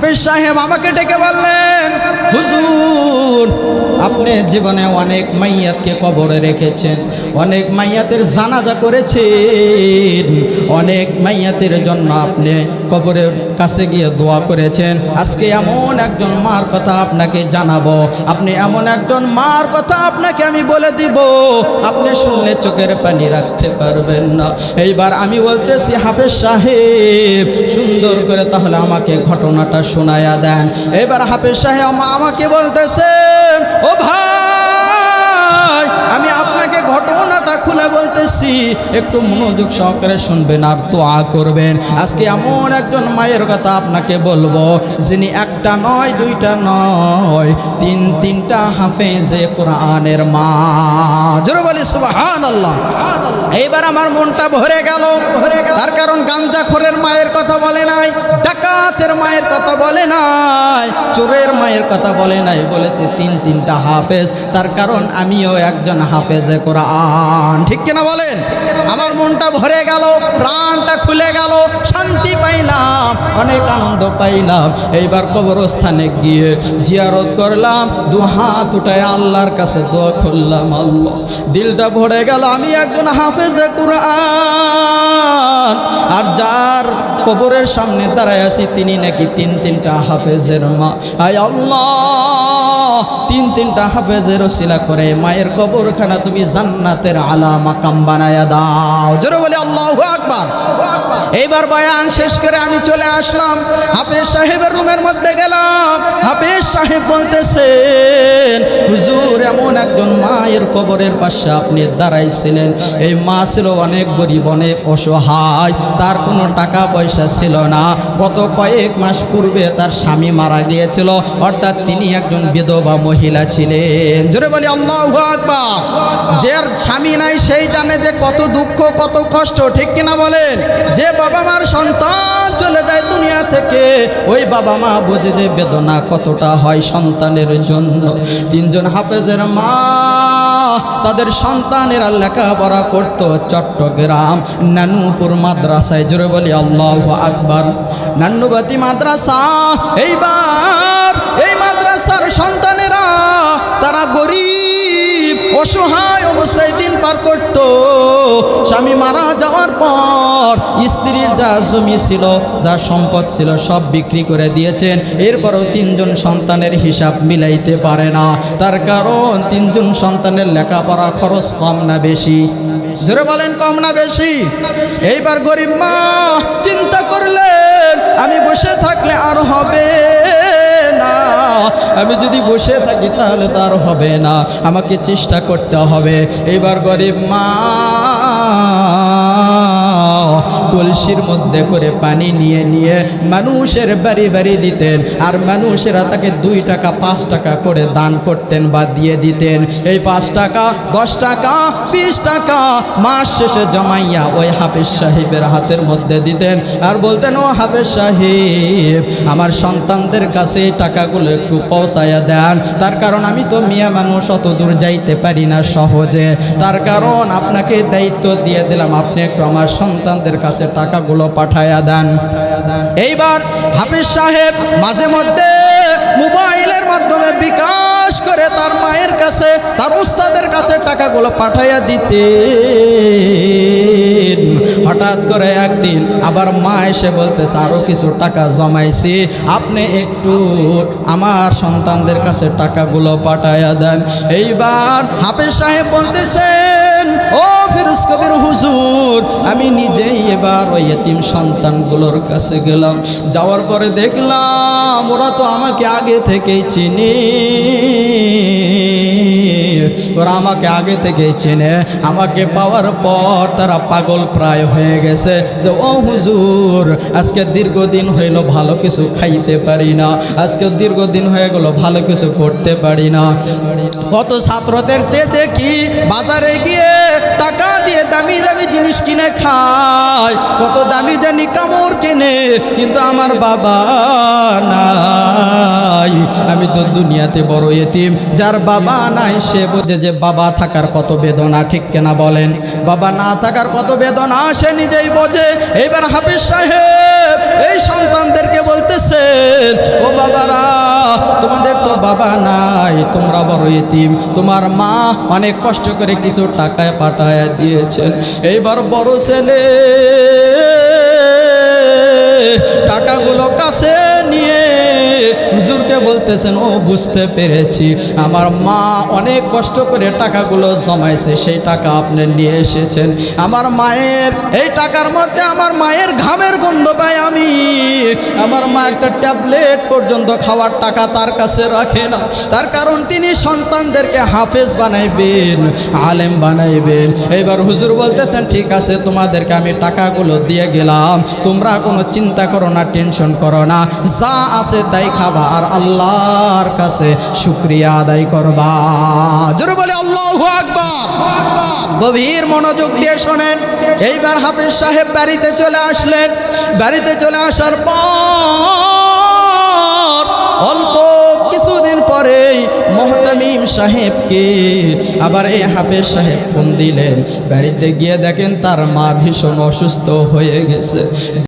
হাফেজ সাহেব আমাকে ডেকে বললেন, হুজুর আপনি জীবনে অনেক মাইয়াতকে কবরে রেখেছেন, অনেক মাইয়াতের জানাজা করেছেন, অনেক মাইয়াতের জন্য আপনি কবরের কাছে গিয়ে দোয়া করেছেন। আজকে এমন একজন মার কথা আপনাকে জানাবো, আপনি এমন একজন মার কথা আপনাকে আমি বলে দিব, আপনি শুনলে চোখের পানি রাখতে পারবেন না। এইবার আমি বলতেছি, হাফেজ সাহেব সুন্দর করে তাহলে আমাকে ঘটনাটা শোনায়া দেন। এবার হাফেজ সাহেব আমাকে বলতেছেন, ও ভাই আমি আপনাকে ঘটনাটা খুলে বলতেছি, একটু মনোযোগ সহকারে শুনবেন আর দোয়া করবেন। আজকে এমন একজন মায়ের কথা আপনাকে বলবো, যিনি একটা নয় দুইটা নয় তিনটা হাফেজে কোরআনের মা। জোরে বলি সুবহানাল্লাহ। এইবার আমার মনটা ভরে গেল, তার কারণ গাঞ্জাখোরের মায়ের কথা বলে নাই, ডাকাতের মায়ের কথা বলে নাই, চোরের মায়ের কথা বলে নাই, বলেছে তিনটা হাফেজ। তার কারণ আমিও একজন হাফেজে কোরআন, ঠিক কিনা বলেন? আমার মনটা ভরে গেল, প্রাণটা খুলে গেল, শান্তি পাইলাম, অনেক আনন্দ পাইলাম। এইবার কবরস্থানে গিয়ে জিয়ারত করলাম, দু হাত উঠায় আল্লাহর কাছে দোয়া করলাম, আল্লাহ দিলটা ভরে গেল, আমি একজন হাফেজে কোরআন। আর যার কবরের সামনে দাঁড়ায় আছি তিনি নাকি তিনটা হাফেজের মা। আয় আল্লাহ, তিনটা হাফেজের ওসিলা করে মায়ের কবরখানা তুমি জান্নাতের আলা মাকাম বানায়া দাও। জোরে বলি আল্লাহু আকবার। এইবার বয়ান শেষ করে আমি চলে আসলাম, হাফেজ সাহেবের রুমের মধ্যে গেলাম। হাফেজ সাহেব বলতেছেন, হুজুর এমন একজন মায়ের কবরের পাশে আপনি দাঁড়াইছিলেন, এই মা ছিল অনেক গরিব, অনেক অসহায়, তার কোনো টাকা পয়সা ছিল না। গত কয়েক মাস পূর্বে তার স্বামী মারা গিয়েছিল, অর্থাৎ তিনি একজন বিধবা মহিলা ছিলেন। জোরে বলি আল্লাহু আকবার। যার স্বামী নাই সেই জানে যে কত দুঃখ কত কষ্ট, ঠিক কিনা বলেন? যে বাবা মার সন্তান চলে যায় দুনিয়া থেকে, ওই বাবা মা বোঝে যে বেদনা কতটা হয় সন্তানের জন্য। তিনজন হাফেজের মা তাদের সন্তানেরা লেখাপড়া করতো চট্টগ্রাম নানুপুর মাদ্রাসায়। জোরে বলি আল্লাহু আকবার। নান্নুবাতি মাদ্রাসা। এইবার এই মাদ্রাসার সন্তানেরা তারা গরিব অসহায় অবস্থায় দিন পার করত। স্বামী মারা যাওয়ার পর স্ত্রীর যা জমি ছিল, যা সম্পদ ছিল সব বিক্রি করে দিয়েছেন। এরপরও তিনজন সন্তানের হিসাব মিলাইতে পারে না, তার কারণ তিনজন সন্তানের লেখাপড়া খরচ কম না বেশি? জোরে বলেন, কম না বেশি? এইবার গরিব মা চিন্তা করলেন, আমি বসে থাকলে আর হবে না, আমি যদি বসে থাকি তাহলে তো আর হবে না, আমাকে চেষ্টা করতে হবে। এবার গরিব মা কলসির মধ্যে করে পানি নিয়ে নিয়ে মানুষের বাড়ি বাড়ি দিতেন, আর মানুষেরা তাকে 2 টাকা 5 টাকা করে দান করতেন বা দিয়ে দিতেন। এই 5 টাকা 10 টাকা 20 টাকা মাস শেষে জমাইয়া ওই হাফেজ সাহেবের হাতের মধ্যে দিতেন, আর বলতেন, ও হাফেজ সাহেব আমার সন্তানদের কাছে এই টাকাগুলো একটু পৌঁছায়া দেন, তার কারণ আমি তো মিয়া মানুষ, অত দূর যাইতে পারি না সহজে, তার কারণ আপনাকে দায়িত্ব দিয়ে দিলাম, আপনি একটু আমার সন্তানদের কাছে টাকাগুলো পাঠায়া দেন। এইবার হাফেজ সাহেব মাঝে মধ্যে মোবাইলের মাধ্যমে বিকাশ করে তার মায়ের কাছে, তার উস্তাদের কাছে টাকাগুলো পাঠাইয়া দিতেন। হঠাৎ করে একদিন আবার মা এসে বলতেছে, আরো কিছু টাকা জমাইছি, আপনি একটু আমার সন্তানদের কাছে টাকাগুলো পাঠাইয়া দেন। এইবার হাফেজ সাহেব বলতেছেন, ও ফিরোজ কবির হুজুর, আমি নিজেই এবার ওই এতিম সন্তানগুলোর কাছে গেলাম, যাওয়ার পরে দেখলাম ওরা তো আমাকে আগে থেকেই চিনি, ওরা আমাকে আগে থেকেই চেনে, আমাকে পাওয়ার পর তারা পাগল প্রায় হয়ে গেছে যে, ও হুজুর আজকে দীর্ঘদিন হইল ভালো কিছু খাইতে পারি না, আজকে দীর্ঘদিন হয়ে গেল ভালো কিছু করতে পারি না। কত ছাত্রদেরকে দেখি বাজারে গিয়ে টাকা দিয়ে দামি দামি জিনিস কিনে খায়, কত দামি দামি কাপড় কিনে, কিন্তু আমার বাবা নাই। আমি তো দুনিয়াতে বড় এতিম, যার বাবা নাই সে বোঝে যে বাবা থাকার কত বেদনা, ঠিক কিনা বলেন? বাবা না থাকার কত বেদনা সে নিজেই বোঝে। এইবার হাফেজ সাহেব এই সন্তানদেরকে বলতেছেন, ও বাবারা, তোমাদের তো বাবা নাই, তোমরা বড় ইতিম, তোমার মা অনেক কষ্ট করে কিছু টাকায় পাঠায় দিয়েছেন। এইবার বড় ছেলে টাকাগুলো কাছে নিয়ে হুজুরকে বলতেছেন, ও বুঝতে পেরেছি, আমার মা অনেক কষ্ট করে টাকাগুলো জমাইছে, সেই টাকা আপনি নিয়ে এসেছেন। আমার মায়ের এই টাকার মধ্যে আমার মায়ের ঘামের গন্ধ পাই আমি। আমার মা একটা ট্যাবলেট পর্যন্ত খাওয়ার টাকা তার কাছে রাখে না, তার কারণ তিনি সন্তানদেরকে হাফেজ বানাইবেন, আলেম বানাইবেন। এইবার হুজুর বলতেছেন, ঠিক আছে, তোমাদেরকে আমি টাকাগুলো দিয়ে গেলাম, তোমরা কোনো চিন্তা করো না, টেনশন করো না, যা আছে তাই খাবা আর আল্লাহর কাছে শুকরিয়া আদায় করবা। জোরে বলে আল্লাহু আকবার। গভীর মনোযোগ দিয়ে শোনেন। এইবার হাফেজ সাহেব বাড়িতে চলে আসলেন। বাড়িতে চলে আসার পর অল্প কিছুদিন পরেই মুহতামিম সাহেবকে আবার এই হাফেজ সাহেব ফোন দিলেন। বাড়িতে গিয়ে দেখেন তার মা ভীষণ অসুস্থ হয়ে গেছে।